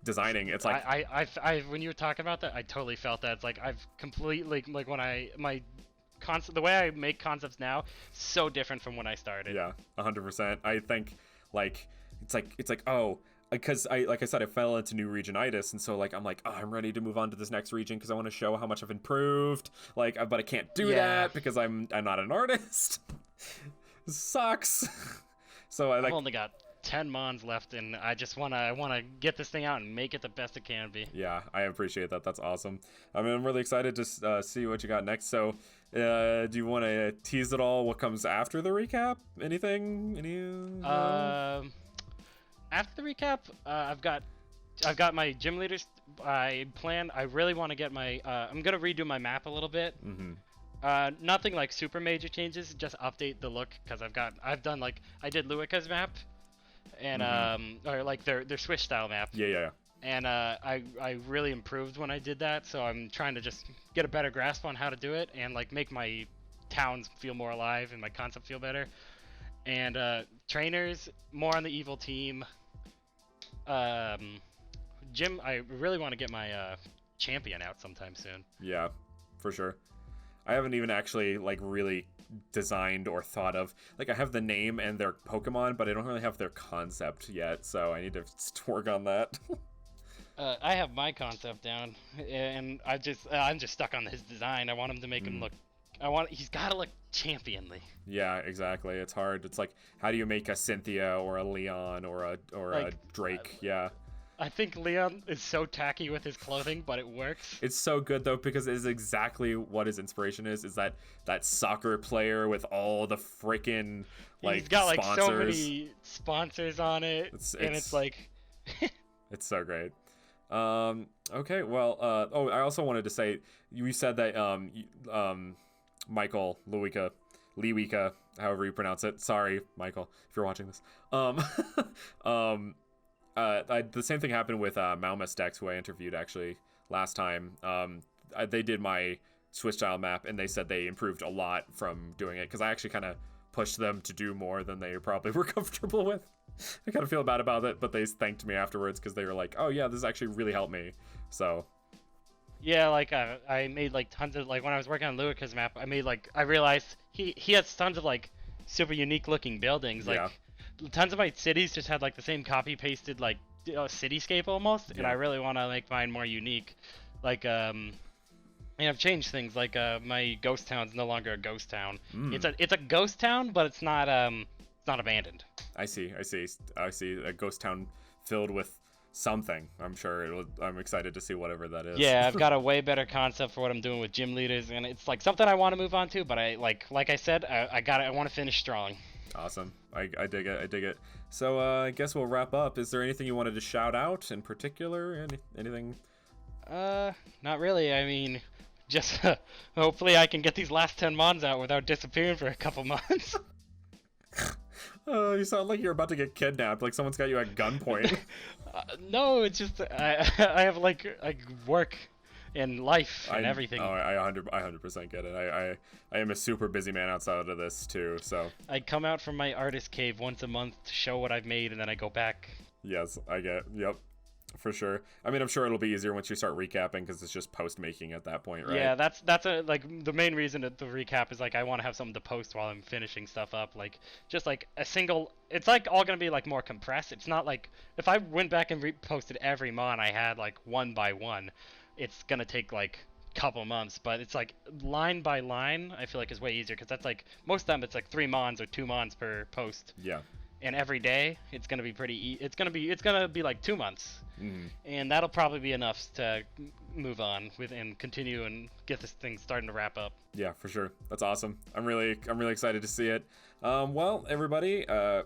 designing. It's like I when you were talking about that, I totally felt that. It's like I've completely like when the way I make concepts now, so different from when I started. Yeah, 100%. I think like it's like oh. Because like I said, I fell into new Region-itis, and so like I'm like, oh, I'm ready to move on to this next region because I want to show how much I've improved. Like, but I can't do that because I'm not an artist. This sucks. So I've only got 10 mons left, and I just wanna get this thing out and make it the best it can be. Yeah, I appreciate that. That's awesome. I mean, I'm really excited to see what you got next. So Do you want to tease it all? What comes after the recap? Anything? After the recap, I've got my gym leaders. I really want to get my. I'm gonna redo my map a little bit. Nothing like super major changes. Just update the look because I've done like I did Luika's map, and or like their Swiss style map. Yeah. And I really improved when I did that, so I'm trying to just get a better grasp on how to do it and like make my towns feel more alive and my concept feel better. And trainers, more on the evil team. Gym, I really want to get my champion out sometime soon. Yeah, for sure. I haven't even actually like really designed or thought of, like, I have the name and their Pokemon, but I don't really have their concept yet, so I need to work on that. I have my concept down, and I'm just stuck on his design. I want him to make him look. He's gotta look championly. Yeah, exactly. It's hard. It's like, how do you make a Cynthia or a Leon or a Drake? Yeah. I think Leon is so tacky with his clothing, but it works. It's so good though, because it is exactly what his inspiration is that soccer player with all the freaking like he's got like sponsors. So many sponsors on it, and it's like it's so great. Okay, well, I also wanted to say, you said that Michael Liwika, however you pronounce it. Sorry, Michael, if you're watching this. The same thing happened with Malmus Dex, who I interviewed actually last time. They did my Swiss style map, and they said they improved a lot from doing it, because I actually kind of pushed them to do more than they probably were comfortable with. I kind of feel bad about it, but they thanked me afterwards because they were like, "Oh yeah, this actually really helped me." So. Yeah, like I made like tons of like when I was working on Luika's map, I realized he has tons of like super unique looking buildings. Like tons of my cities just had like the same copy pasted like cityscape almost, and I really want to make mine more unique. Like and I've changed things. Like my ghost town's no longer a ghost town. It's a ghost town, but it's not abandoned. I see a ghost town filled with something. I'm sure I'm excited to see whatever that is. Yeah, I've got a way better concept for what I'm doing with gym leaders, and it's like something I want to move on to, but I like I said, I want to finish strong. Awesome. I dig it. So I guess we'll wrap up. Is there anything you wanted to shout out in particular? Anything? Not really. I mean, just hopefully I can get these last 10 mons out without disappearing for a couple months. Oh, you sound like you're about to get kidnapped, like someone's got you at gunpoint. No, it's just I have like work and life and everything. Oh, I 100% get it. I am a super busy man outside of this too, so. I come out from my artist cave once a month to show what I've made, and then I go back. Yes, I get. Yep. For sure. I mean, I'm sure it'll be easier once you start recapping, because it's just post making at that point, right? Yeah, that's like the main reason to the recap is like I want to have something to post while I'm finishing stuff up. Like just like a single. It's like all gonna be like more compressed. It's not like if I went back and reposted every mon I had like one by one, it's gonna take like couple months. But it's like line by line. I feel like is way easier, because that's like most of them it's like 3 mons or 2 mons per post. Yeah. And every day it's gonna be pretty. It's gonna be like 2 months, and that'll probably be enough to move on with and continue and get this thing starting to wrap up. Yeah, for sure. That's awesome. I'm really excited to see it. Well, everybody, I'm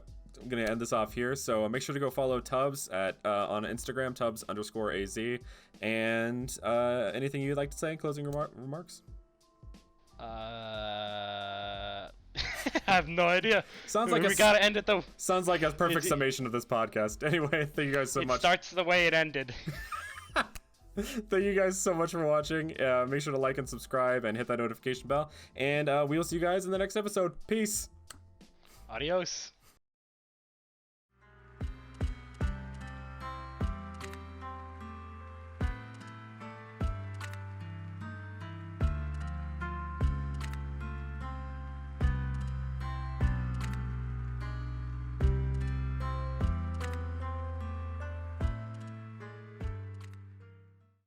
gonna end this off here. So make sure to go follow Tubbs on Instagram, Tubbs_AZ. And anything you'd like to say in closing remarks? I have no idea. Sounds like we gotta end it though. Sounds like a perfect summation of this podcast. Anyway, thank you guys so much. It starts the way it ended. Thank you guys so much for watching. Make sure to like and subscribe and hit that notification bell. And we will see you guys in the next episode. Peace. Adios.